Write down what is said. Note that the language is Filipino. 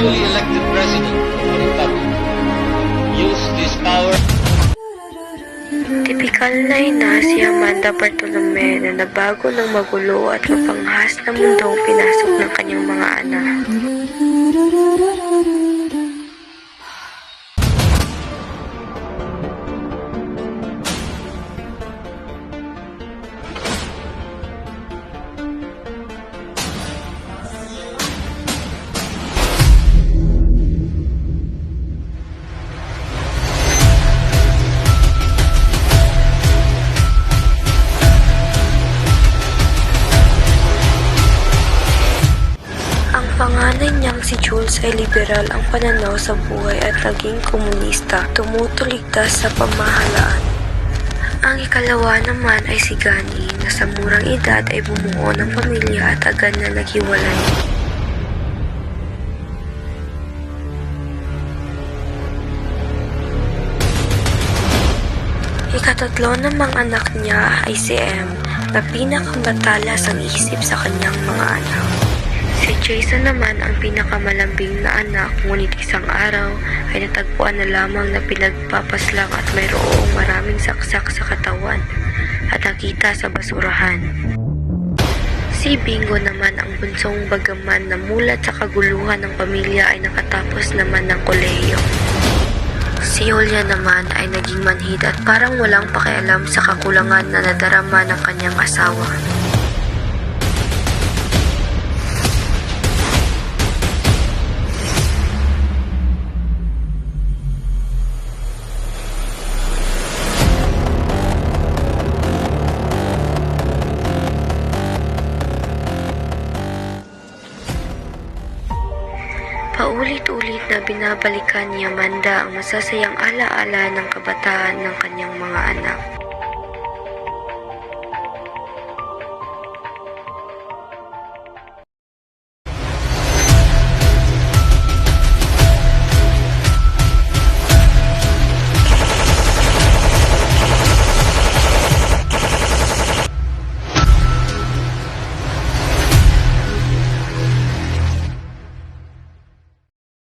duly elected president of the republic use this power. Tipikal na ina si Amanda Bartolome na nabago ng magulo at mapanghas na mundong pinasok ng kanyang mga anak. Panganay niyang si Jules ay liberal ang pananaw sa buhay at naging komunista, tumutuligtas sa pamahalaan. Ang ikalawa naman ay si Gani na sa murang edad ay bumuo ng pamilya at agad na naghiwalay. Ikatatlo namang anak niya ay si M na pinakamatalas ang isip sa kanyang mga anak. Si Jason naman ang pinakamalambing na anak, ngunit isang araw ay natagpuan na lamang na pinagpapaslang at mayroong maraming saksak sa katawan at nakita sa basurahan. Si Bingo naman ang bunsong bagaman na mulat sa kaguluhan ng pamilya ay nakatapos naman ng kolehiyo. Si Julia naman ay naging manhid at parang walang pakialam sa kakulangan na nadarama ng kanyang asawa. Paulit-ulit na binabalikan ni Amanda ang masasayang alaala ng kabataan ng kanyang mga anak.